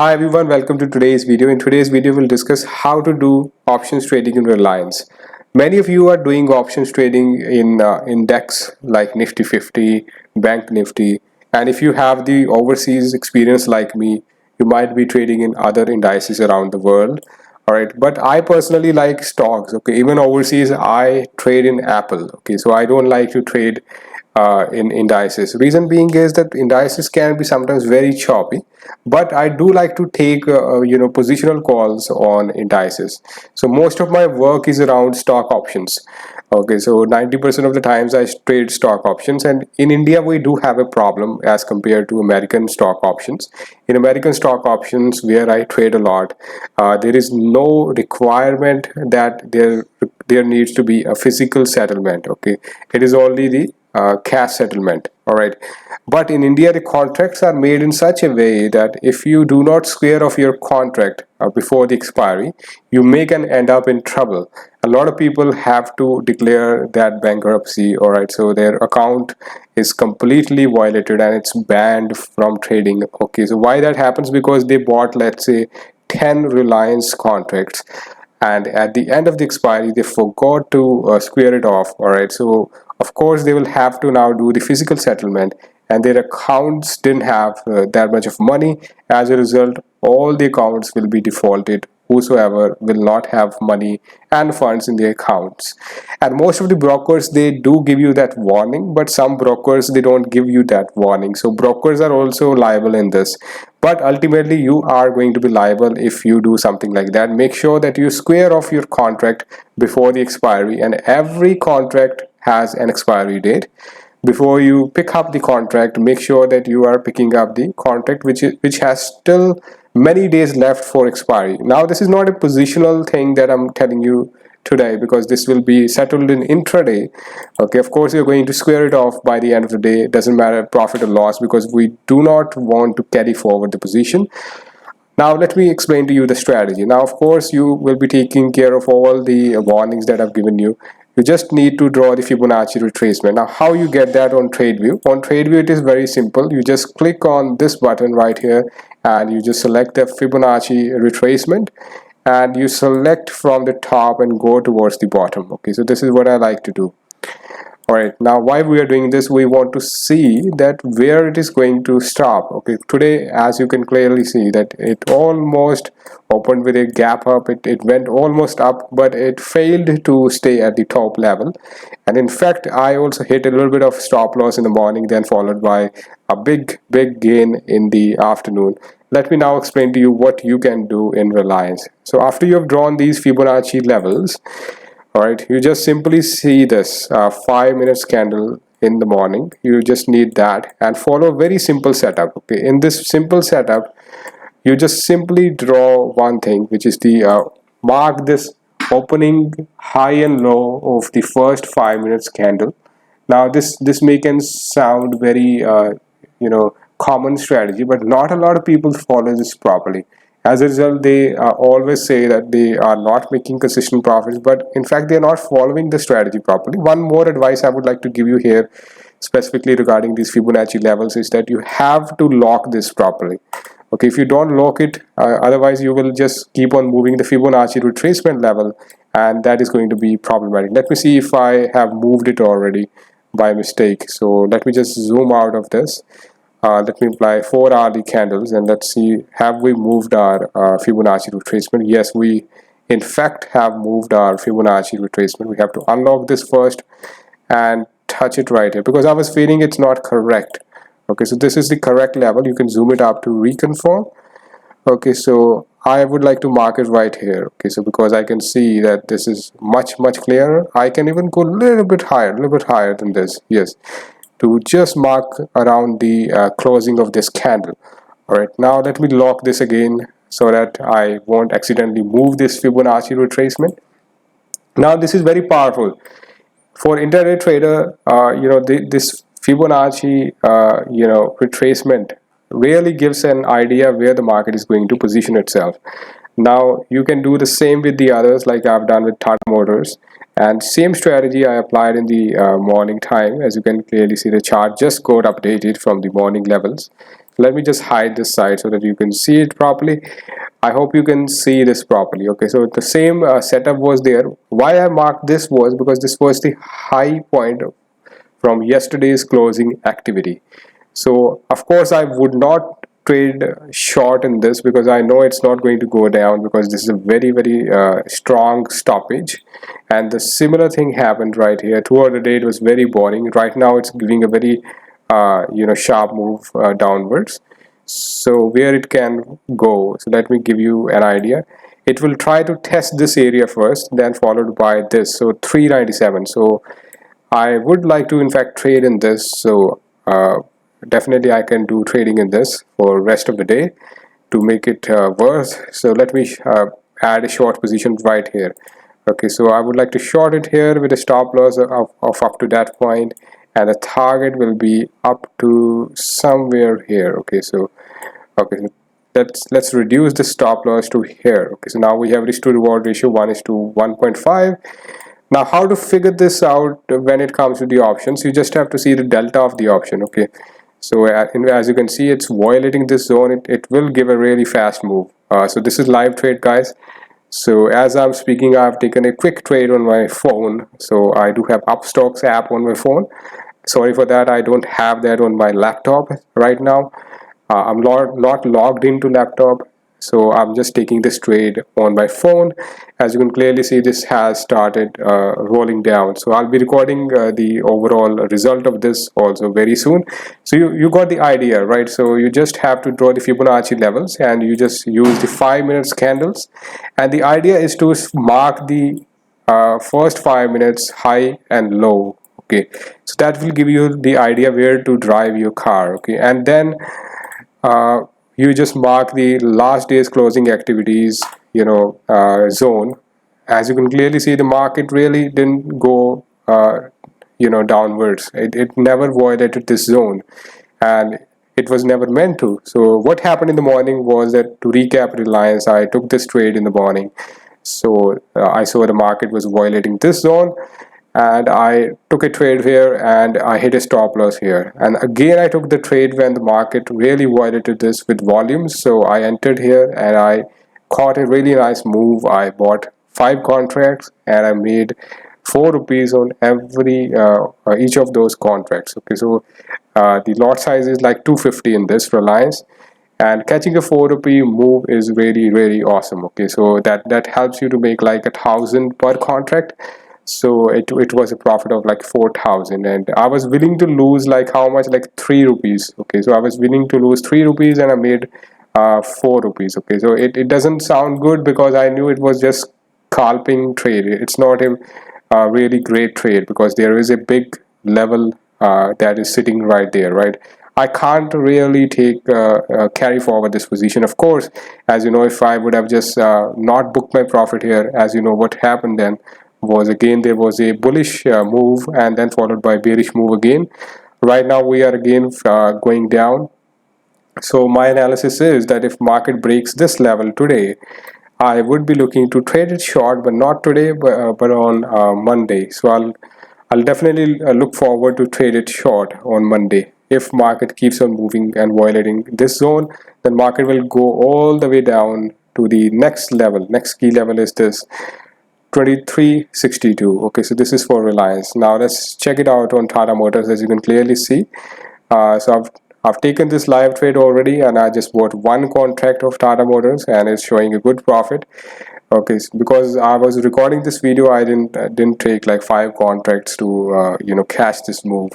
Hi everyone, welcome to today's video. In today's video, we'll discuss how to do options trading in Reliance. Many of you are doing options trading in index like Nifty 50, Bank Nifty, and if you have the overseas experience like me, you might be trading in other indices around the world. All right, but I personally like stocks. Okay, even overseas, I trade in Apple. Okay, so I don't like to trade in indices. Reason being is that indices can be sometimes very choppy, but I do like to take positional calls on indices. So most of my work is around stock options. Okay, so 90% of the times I trade stock options, and in India we do have a problem as compared to American stock options. In American stock options, where I trade a lot, there is no requirement that there needs to be a physical settlement. Okay, it is only the cash settlement. All right, but in India the contracts are made in such a way that if you do not square off your contract before the expiry, you may can end up in trouble. A lot of people have to declare that bankruptcy. All right, so their account is completely violated and it's banned from trading. Okay, so why that happens? Because they bought, let's say, 10 Reliance contracts, and at the end of the expiry they forgot to square it off. All right, so of course they will have to now do the physical settlement, and their accounts didn't have that much of money. As a result, all the accounts will be defaulted, whosoever will not have money and funds in their accounts. And most of the brokers, they do give you that warning, but some brokers, they don't give you that warning. So brokers are also liable in this, but ultimately you are going to be liable if you do something like that. Make sure that you square off your contract before the expiry, and every contract has an expiry date. Before you pick up the contract, make sure that you are picking up the contract which has still many days left for expiry. Now this is not a positional thing that I'm telling you today, because this will be settled in intraday. Okay, of course you're going to square it off by the end of the day. It doesn't matter profit or loss, because we do not want to carry forward the position. Now let me explain to you the strategy. Now of course you will be taking care of all the warnings that I've given you. You just need to draw the Fibonacci retracement. Now how you get that on TradeView? On TradeView it is very simple. You just click on this button right here and you just select the Fibonacci retracement, and you select from the top and go towards the bottom. Okay, so this is what I like to do. All right, now why we are doing this, we want to see that where it is going to stop. Okay, today as you can clearly see that it almost opened with a gap up. It went almost up, but it failed to stay at the top level. And in fact I also hit a little bit of stop loss in the morning, then followed by a big gain in the afternoon. Let me now explain to you what you can do in Reliance. So after you have drawn these Fibonacci levels, all right, you just simply see this 5 minutes candle in the morning. You just need that and follow a very simple setup. Okay, in this simple setup you just simply draw one thing, which is the mark this opening high and low of the first 5 minutes candle. Now this may can sound very common strategy, but not a lot of people follow this properly. As a result, they always say that they are not making consistent profits, but in fact they are not following the strategy properly. One more advice I would like to give you here, specifically regarding these Fibonacci levels, is that you have to lock this properly. Okay, if you don't lock it, otherwise you will just keep on moving the Fibonacci retracement level, and that is going to be problematic. Let me see if I have moved it already by mistake. So let me just zoom out of this. Let me apply 4 hourly candles, and let's see, have we moved our Fibonacci retracement? Yes, we in fact have moved our Fibonacci retracement. We have to unlock this first and touch it right here, because I was feeling it's not correct. Okay, so this is the correct level. You can zoom it up to reconfirm. Okay, so I would like to mark it right here. Okay, so because I can see that this is much clearer, I can even go a little bit higher than this. Yes, to just mark around the closing of this candle. All right, now let me lock this again so that I won't accidentally move this Fibonacci retracement. Now this is very powerful for intraday trader. This Fibonacci retracement really gives an idea where the market is going to position itself. Now you can do the same with the others, like I've done with Tata Motors, and same strategy I applied in the morning time. As you can clearly see, the chart just got updated from the morning levels. Let me just hide this side so that you can see it properly. I hope you can see this properly. Okay, so the same setup was there. Why I marked this was because this was the high point from yesterday's closing activity. So of course I would not trade short in this because I know it's not going to go down, because this is a very strong stoppage. And the similar thing happened right here. Throughout the day it was very boring. Right now it's giving a very sharp move downwards. So where it can go, so let me give you an idea. It will try to test this area first, then followed by this, so 397. So I would like to in fact trade in this. So definitely I can do trading in this for rest of the day to make it worse. So let me add a short position right here. Okay, so I would like to short it here with a stop loss of up to that point, and the target will be up to somewhere here. Okay, so let's reduce the stop loss to here. Okay, so now we have risk to reward ratio 1:1.5. Now how to figure this out when it comes to the options? You just have to see the delta of the option. Okay, so as you can see, it's violating this zone. It will give a really fast move. So this is live trade, guys. So as I'm speaking, I've taken a quick trade on my phone. So I do have Upstocks app on my phone. Sorry for that, I don't have that on my laptop right now. I'm not logged into laptop, so I'm just taking this trade on my phone. As you can clearly see, this has started rolling down. So I'll be recording the overall result of this also very soon. So you got the idea, right? So you just have to draw the Fibonacci levels, and you just use the 5 minutes candles, and the idea is to mark the first 5 minutes high and low. Okay, so that will give you the idea where to drive your car. Okay, and then you just mark the last day's closing activities zone. As you can clearly see, the market really didn't go downwards. It never violated this zone, and it was never meant to. So what happened in the morning was that, to recap Reliance, I took this trade in the morning. So I saw the market was violating this zone, and I took a trade here, and I hit a stop loss here, and again I took the trade when the market really violated this with volumes. So I entered here and I caught a really nice move. I bought 5 contracts and I made 4 rupees on every each of those contracts. Okay, so the lot size is like 250 in this Reliance, and catching a 4 rupee move is really awesome. Okay, so that helps you to make like 1,000 per contract. So it was a profit of like 4,000, and I was willing to lose like how much, like 3 rupees. Okay, so I was willing to lose 3 rupees and I made 4 rupees. Okay, so it doesn't sound good because I knew it was just scalping trade. It's not a really great trade because there is a big level that is sitting right there, right? I can't really take carry forward this position. Of course, as you know, if I would have just not booked my profit here, as you know, what happened then was, again, there was a bullish move and then followed by bearish move again. Right now we are again going down. So my analysis is that if market breaks this level today, I would be looking to trade it short, but not today, but on Monday. So I'll definitely look forward to trade it short on Monday. If market keeps on moving and violating this zone, then market will go all the way down to the next level. Next key level is this 2362. Okay, so this is for Reliance. Now let's check it out on Tata Motors. As you can clearly see, so I've taken this live trade already, and I just bought 1 contract of Tata Motors and it's showing a good profit. Okay, so because I was recording this video, I didn't take like 5 contracts to catch this move.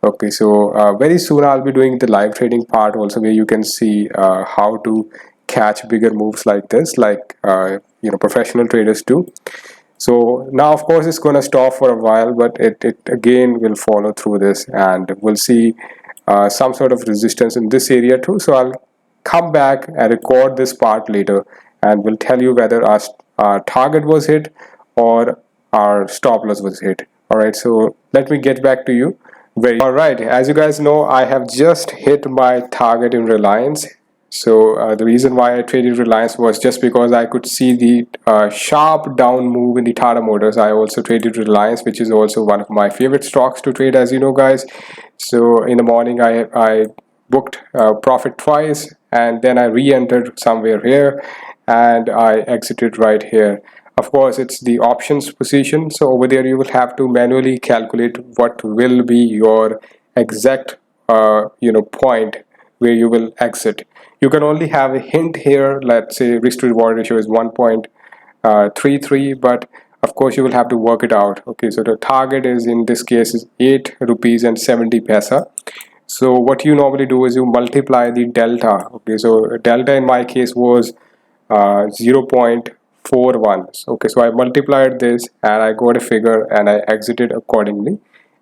Okay, so very soon I'll be doing the live trading part also, where you can see how to catch bigger moves like this, like professional traders do. So now of course it's going to stop for a while, but it again will follow through this, and we'll see some sort of resistance in this area too. So I'll come back and record this part later, and we'll tell you whether our target was hit or our stop loss was hit. Alright, so let me get back to you. Alright, as you guys know, I have just hit my target in Reliance. So the reason why I traded Reliance was just because I could see the sharp down move in the Tata Motors. I also traded Reliance, which is also one of my favorite stocks to trade, as you know, guys. So in the morning I booked profit twice, and then I re-entered somewhere here and I exited right here. Of course, it's the options position, so over there you will have to manually calculate what will be your exact point where you will exit. You can only have a hint here. Let's say risk to reward ratio is 1.33, but of course you will have to work it out. Okay, so the target is, in this case, is 8 rupees and 70 paisa. So what you normally do is you multiply the delta. Okay, so delta in my case was 0.41. Okay, so I multiplied this and I got a figure and I exited accordingly,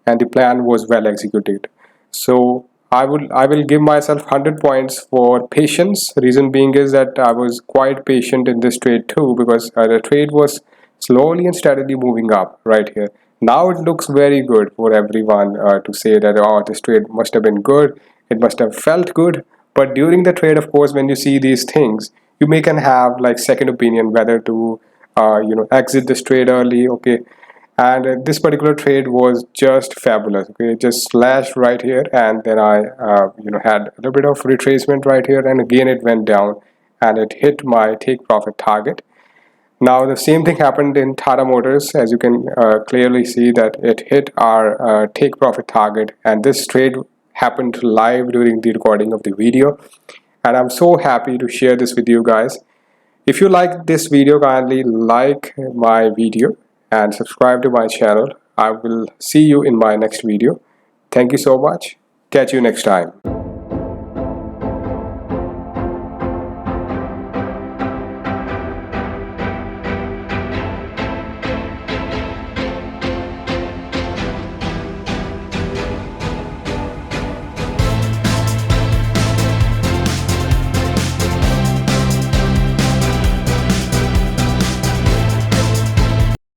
and the plan was well executed. So I will give myself 100 points for patience. Reason being is that I was quite patient in this trade too, because the trade was slowly and steadily moving up right here. Now it looks very good for everyone to say that, oh, this trade must have been good, it must have felt good. But during the trade, of course, when you see these things, you may can have like second opinion whether to exit this trade early. Okay, and this particular trade was just fabulous. Okay, it just slashed right here, and then I had a little bit of retracement right here, and again it went down and it hit my take profit target. Now the same thing happened in Tata Motors. As you can clearly see that it hit our take profit target, and this trade happened live during the recording of the video, and I'm so happy to share this with you guys. If you like this video, kindly like my video and subscribe to my channel. I will see you in my next video. Thank you so much. Catch you next time.